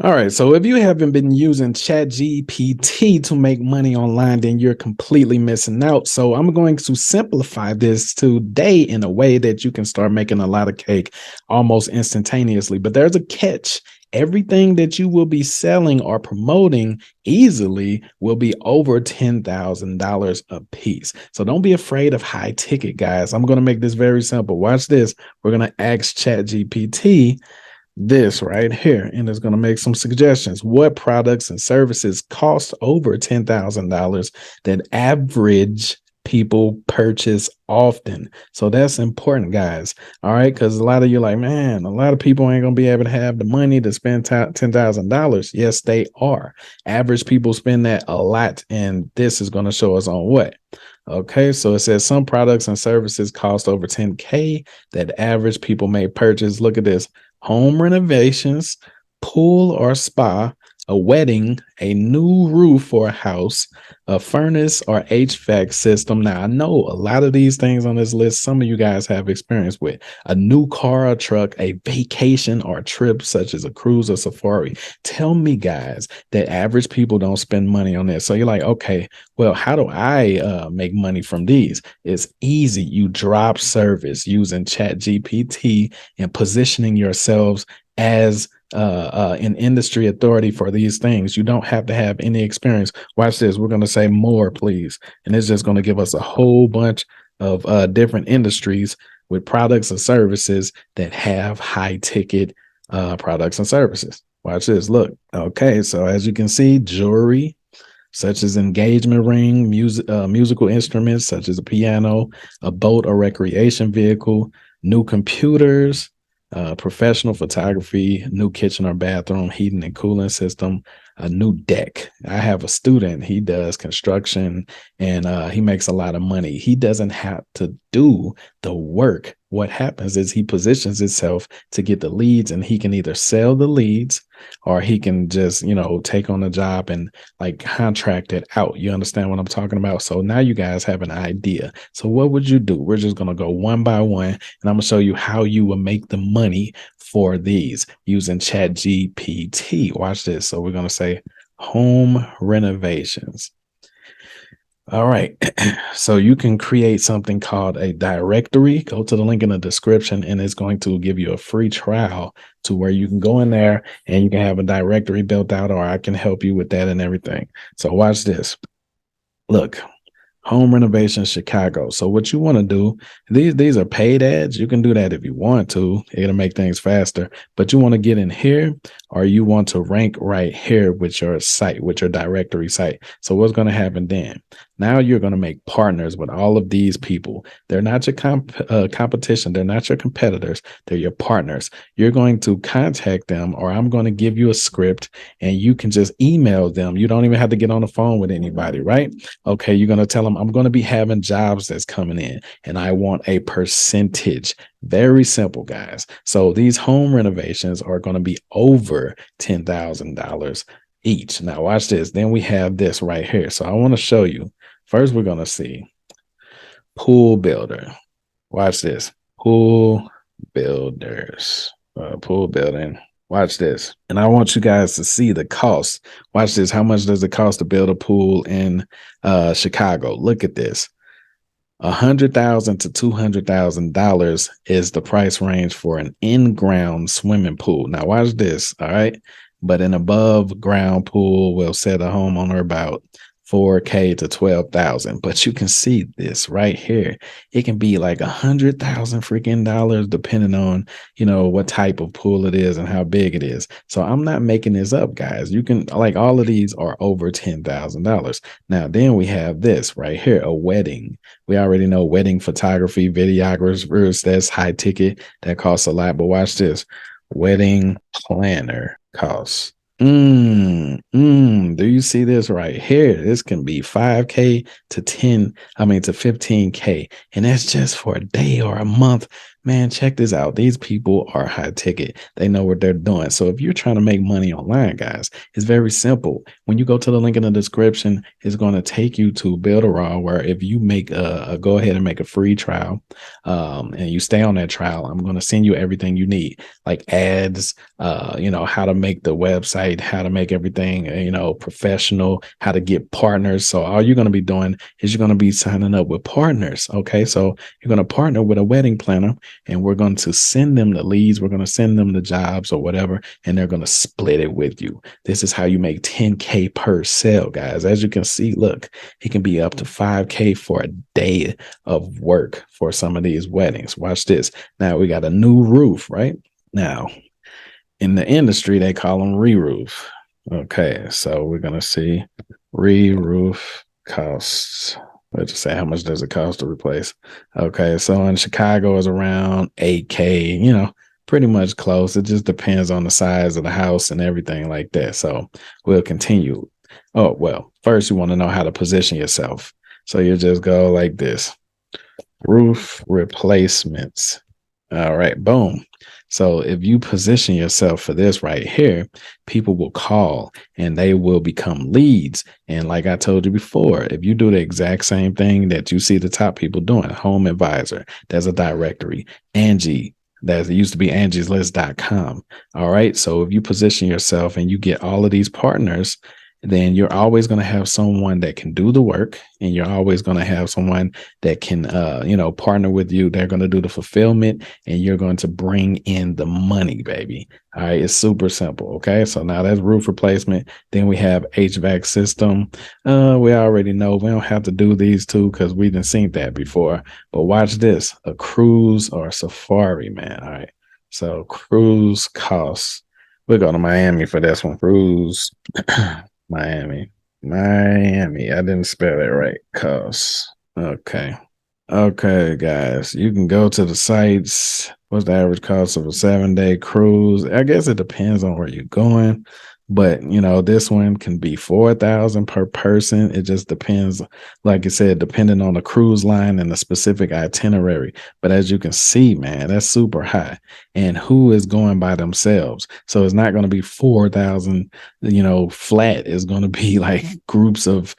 All right. So if you haven't been using ChatGPT to make money online, then you're completely missing out. So I'm going to simplify this today in a way that you can start making a lot of cake almost instantaneously. But there's a catch. Everything that you will be selling or promoting easily will be over $10,000 a piece. So don't be afraid of high ticket, guys. I'm going to make this very simple. Watch this. We're going to ask ChatGPT this right here, and it's going to make some suggestions. What products and services cost over $10,000 that average people purchase often? So that's important, guys. All right, because a lot of you are like, man, a lot of people ain't going to be able to have the money to spend $10,000. Yes, they are. Average people spend that a lot, and this is going to show us on what. Okay, so it says some products and services cost over 10K that average people may purchase. Look at this: home renovations, pool or spa, a wedding, a new roof for a house, a furnace or HVAC system. Now, I know a lot of these things on this list, some of you guys have experience with: a new car or truck, a vacation or a trip, such as a cruise or safari. Tell me, guys, that average people don't spend money on this. So you're like, okay, well, how do I make money from these? It's easy. You drop service using ChatGPT and positioning yourselves as an industry authority for these things. You don't have to have any experience. Watch this. We're going to say more, please. And it's just going to give us a whole bunch of different industries with products and services that have high ticket products and services. Watch this. Look. Okay. So as you can see, jewelry, such as engagement ring, musical instruments such as a piano, a boat or recreation vehicle, new computers, professional photography, new kitchen or bathroom, heating and cooling system, a new deck. I have a student, he does construction, and he makes a lot of money. He doesn't have to do the work. What happens is he positions himself to get the leads, and he can either sell the leads or he can just, take on a job and like contract it out. You understand what I'm talking about? So now you guys have an idea. So what would you do? We're just going to go one by one, and I'm going to show you how you will make the money for these using ChatGPT. Watch this. So we're going to say home renovations. All right. So you can create something called a directory. Go to the link in the description, and it's going to give you a free trial to where you can go in there and you can have a directory built out, or I can help you with that and everything. So watch this. Look. Home renovation Chicago. So what you want to do, these are paid ads. You can do that if you want to. It'll make things faster. But you want to get in here, or you want to rank right here with your site, with your directory site. So what's going to happen then? Now you're going to make partners with all of these people. They're not your competition. They're not your competitors. They're your partners. You're going to contact them, or I'm going to give you a script and you can just email them. You don't even have to get on the phone with anybody, right? Okay, you're going to tell them, I'm going to be having jobs that's coming in and I want a percentage. Very simple, guys. So these home renovations are going to be over $10,000 each. Now watch this. Then we have this right here. So I want to show you. First, we're going to see pool builder. Watch this. Pool builders. Pool building. Watch this. And I want you guys to see the cost. Watch this. How much does it cost to build a pool in Chicago? Look at this. $100,000 to $200,000 is the price range for an in-ground swimming pool. Now watch this. All right. But an above ground pool will set a homeowner about $4K to $12,000. But you can see this right here. It can be like $100,000 freaking dollars, depending on, what type of pool it is and how big it is. So I'm not making this up, guys. You can, like, all of these are over $10,000. Now, then we have this right here, a wedding. We already know wedding photography, videographers, that's high ticket. That costs a lot. But watch this. Wedding planner costs. Do you see this right here? This can be 5K to 15K. And that's just for a day or a month Man, check this out. These people are high ticket. They know what they're doing. So if you're trying to make money online, guys, it's very simple. When you go to the link in the description, it's going to take you to Builderall, where if you make go ahead and make a free trial, and you stay on that trial, I'm going to send you everything you need, like ads, how to make the website, how to make everything, professional, how to get partners. So all you're going to be doing is you're going to be signing up with partners. Okay. So you're going to partner with a wedding planner, and we're going to send them the leads. We're going to send them the jobs or whatever, and they're going to split it with you. This is how you make 10K per sale, guys. As you can see, look, it can be up to 5K for a day of work for some of these weddings. Watch this. Now we got a new roof, right? Now, in the industry, they call them re-roof. Okay, so we're going to see re-roof costs. Let's just say, how much does it cost to replace? Okay, so in Chicago is around 8K, pretty much close. It just depends on the size of the house and everything like that. So we'll continue. Oh, well, first you want to know how to position yourself. So you just go like this. Roof replacements. All right, boom. So if you position yourself for this right here, people will call and they will become leads. And like I told you before, if you do the exact same thing that you see the top people doing, Home Advisor, there's a directory, Angie, that used to be angieslist.com. All right. So if you position yourself and you get all of these partners, then you're always going to have someone that can do the work, and you're always going to have someone that can, partner with you. They're going to do the fulfillment, and you're going to bring in the money, baby. All right. It's super simple. Okay. So now that's roof replacement. Then we have HVAC system. We already know we don't have to do these two because we didn't seen that before, but watch this, a cruise or a safari, man. All right. So cruise costs. We're going to Miami for this one. Cruise. Miami. I didn't spell it right. Costs. Okay. Okay, guys. You can go to the sites. What's the average cost of a 7-day cruise? I guess it depends on where you're going. But this one can be 4,000 per person. It just depends, like I said, depending on the cruise line and the specific itinerary. But as you can see, man, that's super high. And who is going by themselves? So it's not going to be 4,000, flat. It's going to be like groups of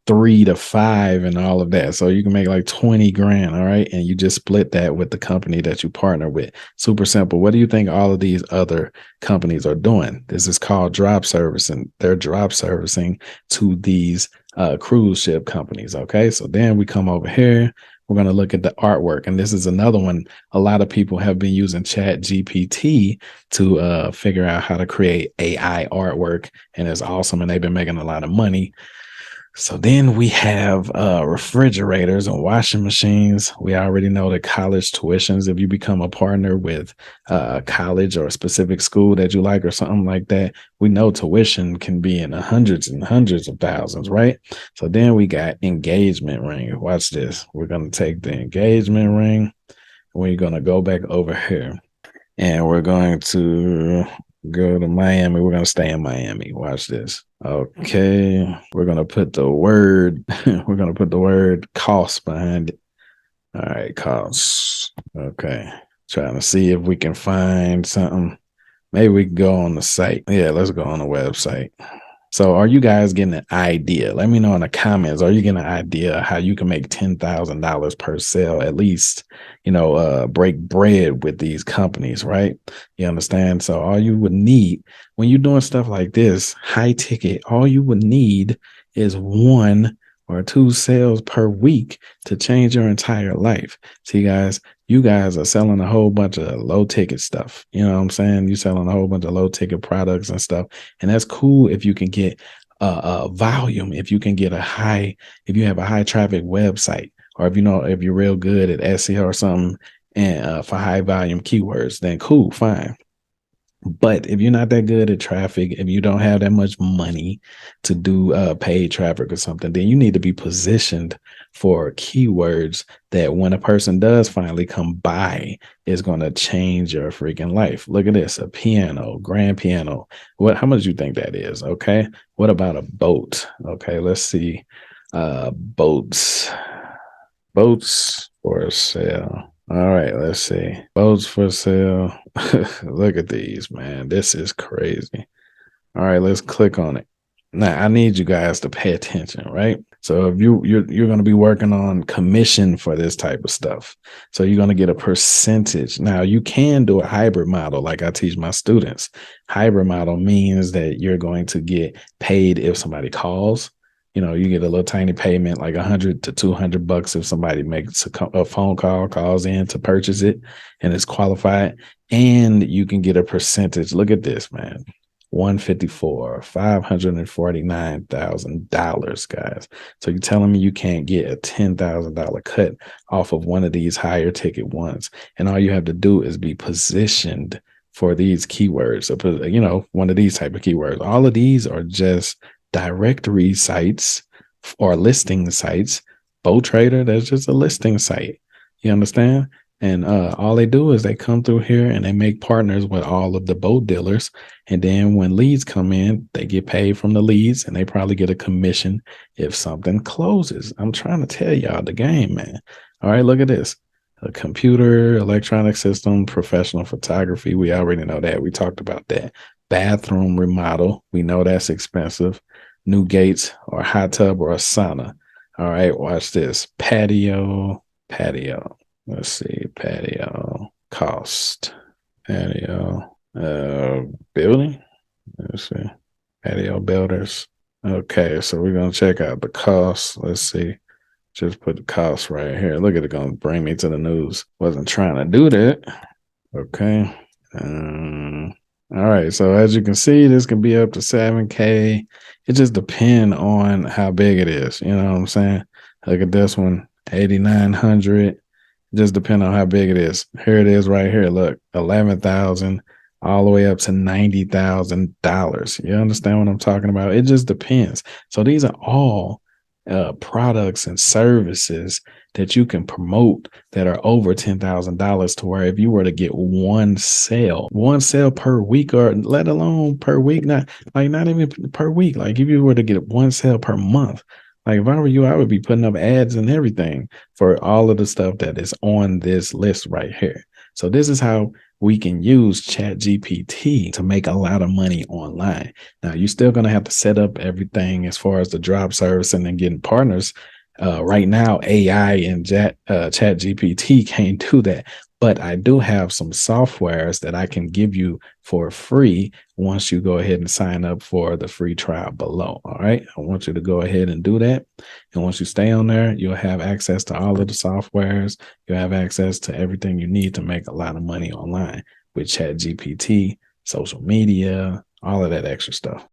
3 to 5 and all of that. So you can make like 20 grand. All right. And you just split that with the company that you partner with. Super simple. What do you think all of these other companies are doing? This is called drop servicing. They're drop servicing to these cruise ship companies. Okay. So then we come over here. We're going to look at the artwork. And this is another one. A lot of people have been using Chatgpt to figure out how to create AI artwork. And it's awesome. And they've been making a lot of money. So then we have refrigerators and washing machines. We already know the college tuitions. If you become a partner with college or a specific school that you like or something like that, we know tuition can be in the hundreds and hundreds of thousands, right? So then we got engagement ring. Watch this. We're going to take the engagement ring. We're going to go back over here, and we're going to go to Miami. We're going to stay in Miami. Watch this. Okay. We're going to put the word, cost behind it. All right. Costs. Okay. Trying to see if we can find something. Maybe we can go on the site. Yeah, let's go on the website. So are you guys getting an idea? Let me know in the comments. Are you getting an idea how you can make $10,000 per sale, at least, break bread with these companies, right? You understand? So all you would need when you're doing stuff like this, high ticket, all you would need is 1 or 2 sales per week to change your entire life. See, guys, you guys are selling a whole bunch of low ticket stuff. You know what I'm saying? You're selling a whole bunch of low ticket products and stuff. And that's cool if you can get volume, if you can get if you have a high traffic website, or if you're real good at SEO or something, and for high volume keywords, then cool, fine. But if you're not that good at traffic, if you don't have that much money to do paid traffic or something, then you need to be positioned for keywords that when a person does finally come by, is going to change your freaking life. Look at this, a piano, grand piano. How much do you think that is? Okay. What about a boat? Okay. Let's see. Boats for sale. All right, let's see. Boats for sale. Look at these, man. This is crazy. All right, let's click on it. Now, I need you guys to pay attention, right? So if you're going to be working on commission for this type of stuff. So you're going to get a percentage. Now, you can do a hybrid model like I teach my students. Hybrid model means that you're going to get paid if somebody calls. You know, you get a little tiny payment, like 100 to 200 bucks if somebody makes a phone call, calls in to purchase it, and it's qualified. And you can get a percentage. Look at this, man. 154, $549,000, guys. So you're telling me you can't get a $10,000 cut off of one of these higher ticket ones, and all you have to do is be positioned for these keywords. So, you know, one of these type of keywords. All of these are just directory sites or listing sites. Boat Trader, that's just a listing site. You understand? And all they do is they come through here and they make partners with all of the boat dealers. And then when leads come in, they get paid from the leads, and they probably get a commission if something closes. I'm trying to tell y'all the game, man. All right, look at this. A computer, electronic system, professional photography. We already know that. We talked about that. Bathroom remodel. We know that's expensive. New gates or hot tub or a sauna. All right, watch this. Patio. Let's see, patio cost, patio building. Let's see, patio builders. Okay, so we're gonna check out the cost. Let's see, just put the cost right here. Look at it, gonna bring me to the news. Wasn't trying to do that. Okay. All right. So as you can see, this can be up to 7K. It just depends on how big it is. You know what I'm saying? Look at this one, 8,900. Just depend on how big it is. Here it is right here. Look, 11,000 all the way up to $90,000. You understand what I'm talking about? It just depends. So these are all products and services that you can promote that are over $10,000, to where if you were to get one sale per week, or let alone per week, not even per week, like if you were to get one sale per month, like if I were you, I would be putting up ads and everything for all of the stuff that is on this list right here. So this is how we can use Chatgpt to make a lot of money online. Now, you're still going to have to set up everything as far as the drop service and then getting partners. Right now, AI and Chatgpt can't do that. But I do have some softwares that I can give you for free once you go ahead and sign up for the free trial below. All right. I want you to go ahead and do that. And once you stay on there, you'll have access to all of the softwares. You'll have access to everything you need to make a lot of money online with ChatGPT, social media, all of that extra stuff.